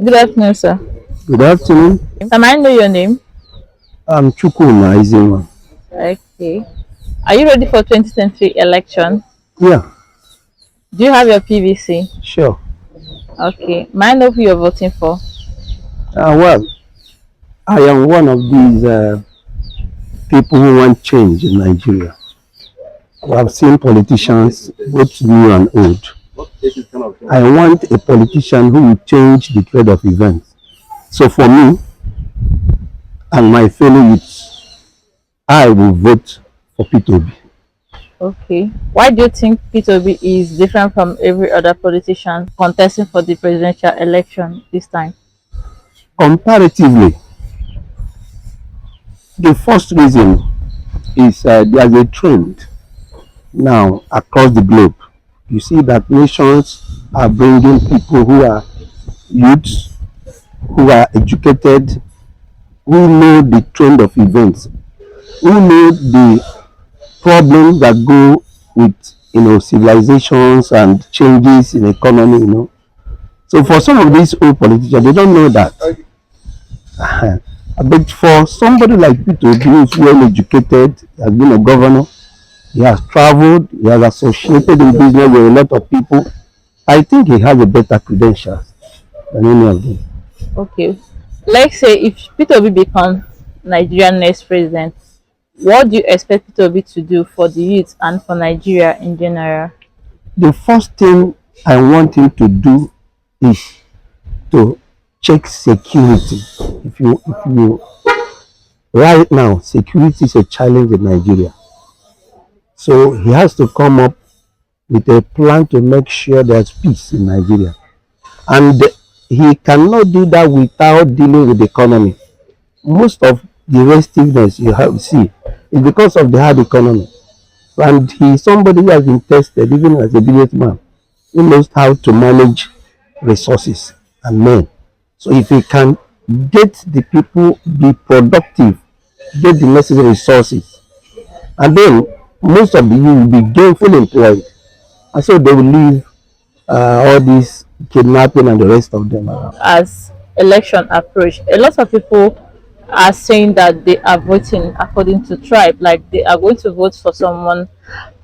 Good afternoon, sir. Good afternoon. Can I know your name? I'm Chukwuma Izema. Okay. Are you ready for 2023 election? Yeah, Do you have your PVC? sure. Okay. May I know who you're voting for? Well, I am one of these people who want change in Nigeria. We have seen politicians, both new and old. I want a politician who will change the trend of events. So for me and my fellow youths, I will vote for P2B. Okay. Why do you think P2B is different from every other politician contesting for the presidential election this time? Comparatively, the first reason is there's a trend now across the globe. You see that nations are bringing people who are youths, who are educated, who know the trend of events, who know the problems that go with civilizations and changes in economy. So for some of these old politicians, they don't know that. But for somebody like Peter who is well educated, has been a governor, he has traveled, he has associated in business with a lot of people. I think he has a better credentials than any of them. Okay. Let's say if P2B becomes Nigerian next president, what do you expect P2B to do for the youth and for Nigeria in general? The first thing I want him to do is to check security. If you right now, security is a challenge in Nigeria. So he has to come up with a plan to make sure there's peace in Nigeria. And he cannot do that without dealing with the economy. Most of the restiveness you have see is because of the hard economy. And he's somebody who has been tested, even as a businessman, who knows how to manage resources and men. So if he can get the people be productive, get the necessary resources, and then most of the youth will be gainfully employed, and so they will leave all this kidnapping and the rest of them around. As election approach, a lot of people are saying that they are voting according to tribe, like they are going to vote for someone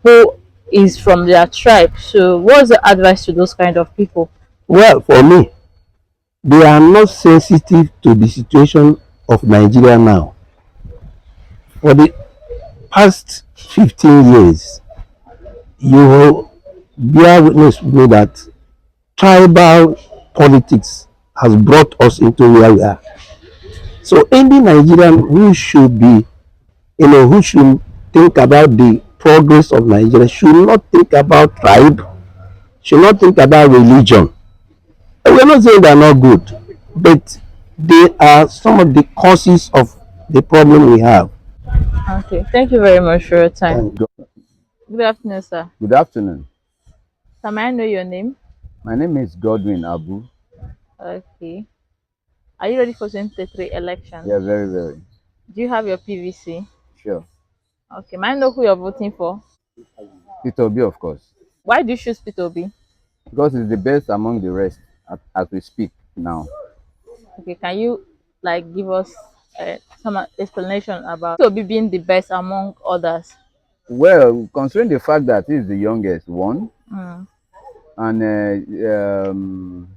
who is from their tribe. So what's the advice to those kind of people? Well, for me, they are not sensitive to the situation of Nigeria now. For the past 15 years, you will bear witness with me that tribal politics has brought us into where we are. So any Nigerian who should be, who should think about the progress of Nigeria should not think about tribe, should not think about religion. And we're not saying they're not good, but they are some of the causes of the problem we have. Okay, thank you very much for your time. Thank God. Good afternoon, sir. Good afternoon. So may I know your name? My name is Godwin Abu. Okay. Are you ready for 2023 election? Yeah, very, very Do you have your PVC? sure. Okay, may I know who you're voting for? Peter B, of course, Why do you choose P2B? because it's the best among the rest as we speak now. Okay, can you like give us some explanation about P2B being the best among others? Well, considering the fact that he's the youngest one, Mm. and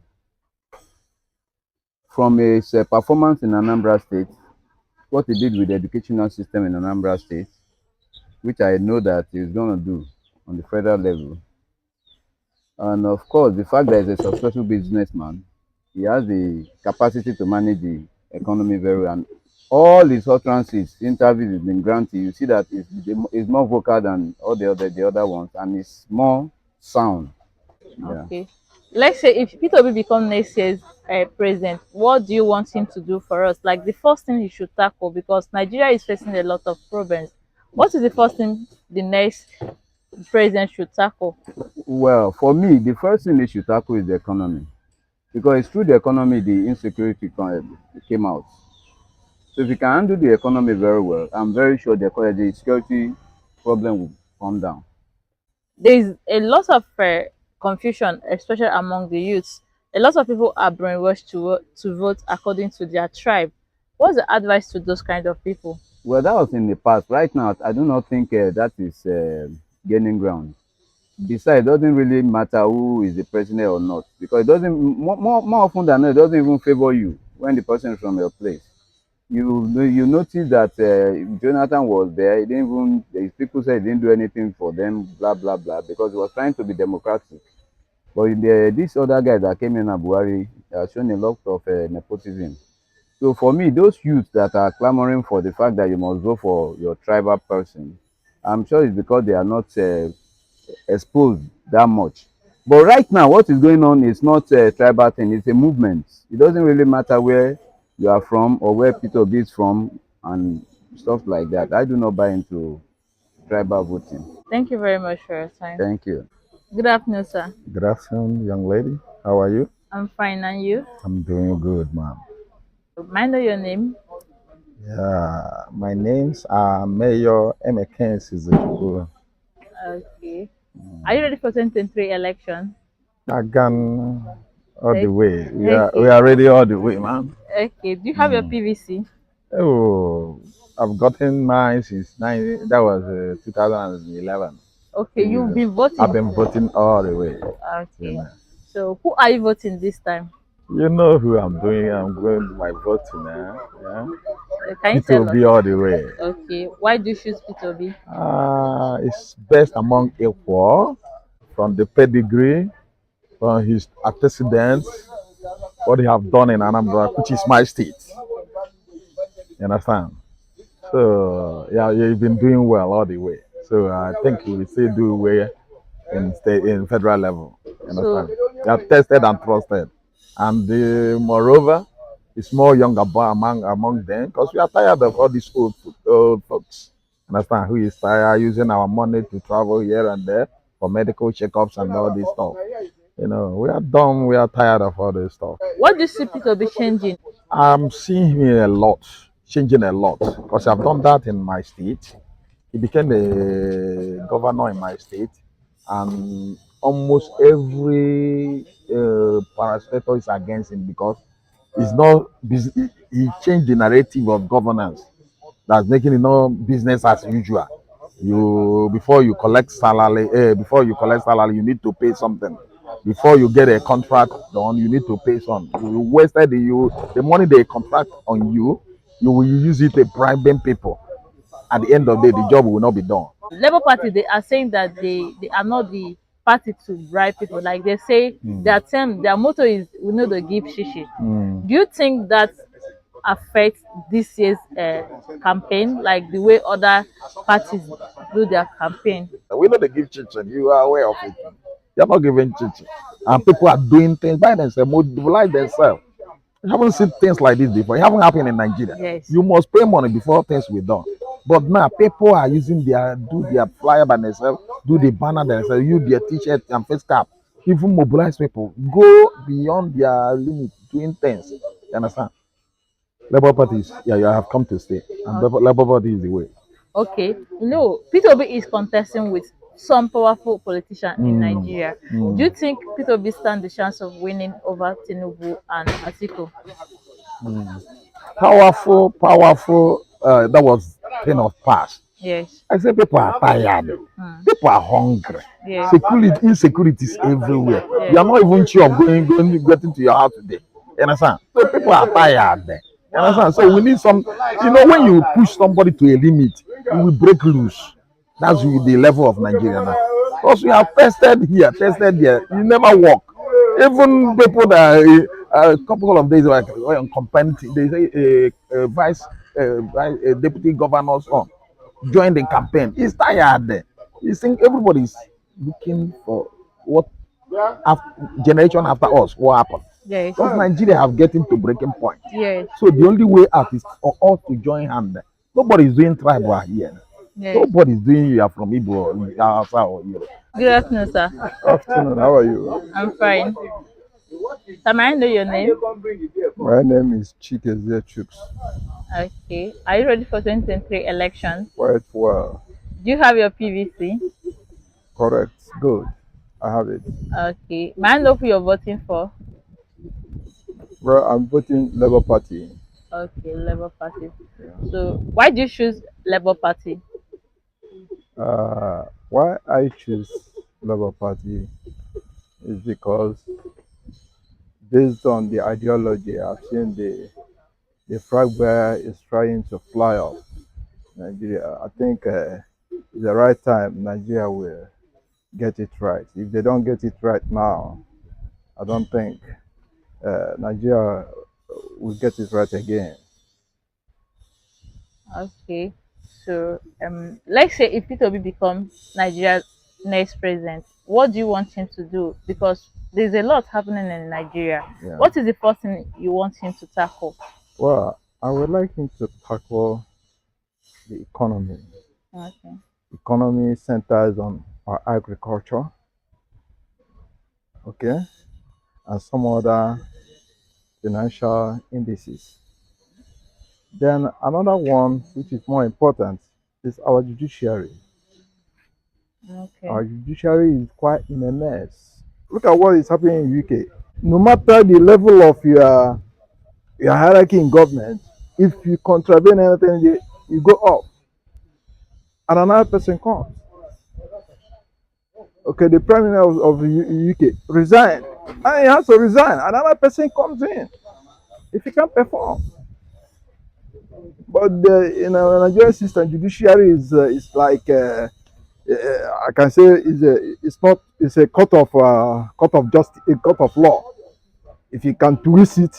from his performance in Anambra State, what he did with the educational system in Anambra State, which I know that he's going to do on the federal level, and of course, the fact that he's a successful businessman, he has the capacity to manage the economy very well. And all his utterances, interviews he's been granted, you see that he's more vocal than all the other ones, and it's more sound. Yeah. Okay. Let's say if P2B become next year's president, what do you want him to do for us? Like the first thing he should tackle, because Nigeria is facing a lot of problems. What is the first thing the next president should tackle? Well, for me, the first thing they should tackle is the economy, because it's through the economy the insecurity came out. So if you can handle the economy very well, I'm very sure the security problem will come down. There is a lot of confusion, especially among the youths, A lot of people are brainwashed to vote according to their tribe. What's the advice to those kind of people? Well, that was in the past. Right now, I do not think that is gaining ground. Besides, it doesn't really matter who is the president or not, because it doesn't more often than not, it doesn't even favor you when the person is from your place. You notice that Jonathan was there. He didn't even the people said he didn't do anything for them, blah blah blah, because he was trying to be democratic. But this other guy that came in, Buhari, has shown a lot of nepotism. So for me, those youths that are clamoring for the fact that you must vote for your tribal person, I'm sure it's because they are not exposed that much. But right now, what is going on is not a tribal thing, it's a movement. It doesn't really matter where you are from or where Peter B is from and stuff like that. I do not buy into tribal voting. Thank you very much for your time. Thank you. Good afternoon, sir. Good afternoon, young lady. How are you? I'm fine, and you? I'm doing good, ma'am. May I know your name? Yeah, my name's Mayor Emekens Izuchukwu. Okay. Are you ready for 2023 election? Again, all Okay. the way. We Okay. are ready all the way, ma'am. Okay. Do you have your PVC? Oh, I've gotten mine since that was 2011. Okay, you've Yeah. been I've voting. been voting all the way. You Okay. know, So who are you voting this time? you know who I'm doing. I'm going to my voting now. Yeah, Can you it will tell us? be all the way. Okay. Why do you choose P2B? It's best among equal from the pedigree, from his antecedents, what they have done in Anambra, which is my state. You understand? So yeah, you've been doing well all the way. So I think we will still do well in state in federal level. You So understand? They are tested and trusted, and moreover, it's more younger among them because we are tired of all these old folks. Understand? Who is tired using our money to travel here and there for medical checkups and all this stuff. You know, we are done. We are tired of all this stuff. what do you see P2B changing? I'm seeing him a lot, changing a lot, because I've done that in my state. He became a governor in my state, and almost every parastatal is against him because he's not. He changed the narrative of governance that's making it no business as usual. Before you collect salary, you need to pay something. Before you get a contract done, you need to pay some. You wasted the money they contract on you. You will use it to bribing people. At the end of the day, the job will not be done. Labour Party, they are saying that they are not the party to bribe people. Like they say, their motto is "we know the give shishi." Do you think that affects this year's campaign, like the way other parties do their campaign? We know they give chinchin. You are aware of it. You're not giving chinchin. And people are doing things by themselves, mobilize themselves. You haven't seen things like this before. It haven't happened in Nigeria. Yes. You must pay money before things were done. But now people are using do their flyer by themselves, do the banner themselves, use their t-shirt and face cap. Even mobilize people. Go beyond their limit doing things. You understand? Labour parties, yeah, you have come to stay. And Labour Party is the way. Okay, P2B is contesting with some powerful politicians in Nigeria. Do you think P2B stand the chance of winning over Tinubu and Atiku? Powerful. That was thing of past. Yes. I say people are tired. People are hungry. Yes. Insecurity is everywhere. Yes. You are not even sure of getting to your house today. You understand? So people are tired. You understand? So we need some. When you push somebody to a limit, you will break loose. That's the level of Nigeria now. Because we have tested here, tested there. You never work. Even people that a couple of days like on campaign, they say a deputy governor's son joined the campaign. He's tired. You think everybody's looking for what generation after us, what happened? Yes. Because Nigeria have getting to breaking point. Yes. So the only way out is for us to join hand. Nobody's doing tribal here. Yes. Nobody's doing you are from Igbo or Hausa or Europe. Good afternoon, sir. Afternoon, how are you? I'm fine. Sir, may I know your name? My name is Chikezie Chuks. Okay. Are you ready for 2023 election? Quite well. Do you have your PVC? Correct. Good. I have it. Okay. May I know who you're voting for? Bro, I'm voting Labour Party. Okay, Labour Party. Yeah. So why do you choose Labour Party? Why I choose Labour Party is because based on the ideology, I've seen the flag bearer is trying to fly off Nigeria. I think it's the right time Nigeria will get it right. If they don't get it right now, I don't think Nigeria will get it right again. Okay. So let's say if Peter Obi becomes Nigeria's next president, what do you want him to do? Because there's a lot happening in Nigeria. Yeah. What is the first thing you want him to tackle? Well, I would like him to tackle the economy. Okay. Economy centers on our agriculture, okay, and some other financial indices. Then another one, which is more important, is our judiciary. Okay. Our judiciary is quite in a mess. Look at what is happening in UK. No matter the level of your hierarchy in government, if you contravene anything, you go up, and another person comes. Okay, the prime minister of the UK resigned, and he has to resign. Another person comes in if he can't perform. But in our Nigerian system, judiciary is like I can say it's not it's a court of justice, a court of law. If you can twist it,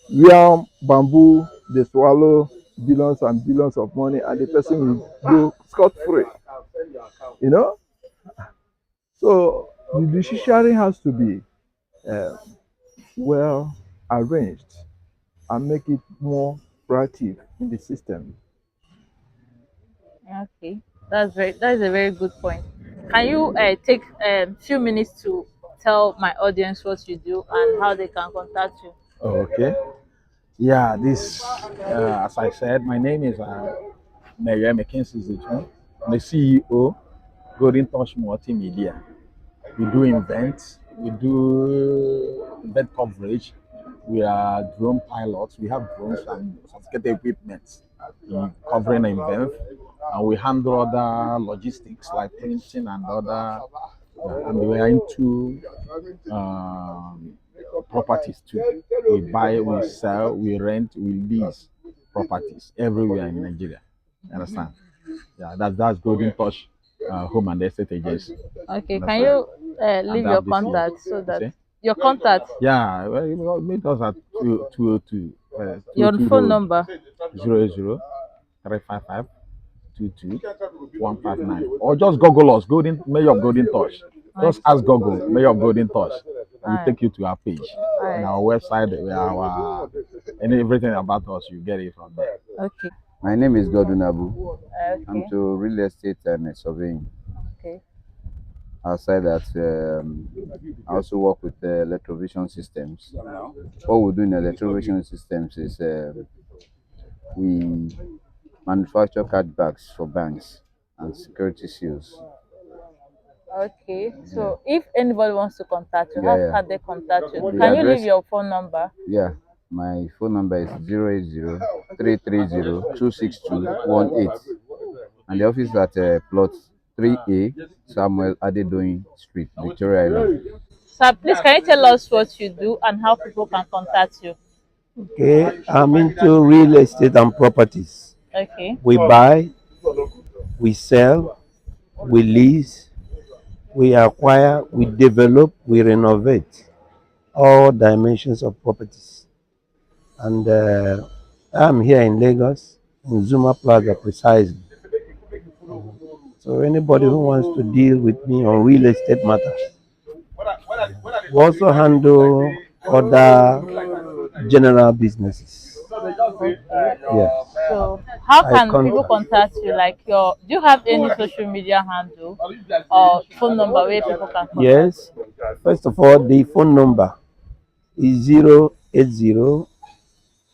where bamboo they swallow billions and billions of money, and the person will go scot free. You know, so the judiciary has to be uh, well arranged and make it more proactive in the system. Okay. That is a very good point. Can you take a few minutes to tell my audience what you do and how they can contact you? Okay. Yeah, as I said, my name is Mayor McKinsey Zichun. I'm the CEO, Golden Touch Multimedia. We do events, we do event coverage. We are drone pilots. We have drones and sophisticated equipment in covering events, and we handle other logistics like printing and other. And we are into um, properties too. We buy, we sell, we rent, we lease properties everywhere in Nigeria. You understand? Yeah, that's Golden Touch Home and Estate Agency. Okay. Can Understand? you And leave your that this year. contact so You that see? your contact, Yeah, well, meet us at 202 your 22 phone Road number? 00 355 22 159. Or just Google us, Golden Mayor of Golden Touch. Alright. Just ask Google Mayor of Golden Touch. We Alright. take you to our page. In Alright. our website, our and everything about us, you get it from there. Okay. My name is Abu. I'm Okay. to real estate and surveying. Okay. Outside that, I also work with electrovision systems. What we do in electrovision systems is we manufacture card bags for banks and security seals. Okay. Yeah, So if anybody wants to contact you, yeah, how yeah. can they contact you? The Can you leave address, your phone number? yeah. My phone number is 080 330 26218, and the office is at plot 3A, Samuel Adedoyin Street, Victoria Island. Sir, please can you tell us what you do and how people can contact you? Okay, I'm into real estate and properties. Okay. We buy, we sell, we lease, we acquire, we develop, we renovate all dimensions of properties. And I'm here in Lagos, in Zuma Plaza precisely. So anybody who wants to deal with me on real estate matters, we also handle other general businesses. Okay. Yes, So how I can people contact. contact you? Like your do you have any social media handle or phone number where people can contact Yes, first of all, the phone number is 080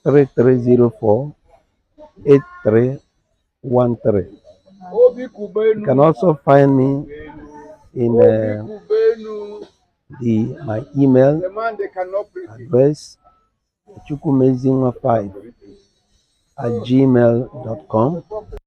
3304 8313. You can also find me in My email address chukwumezinwa5 at gmail.com.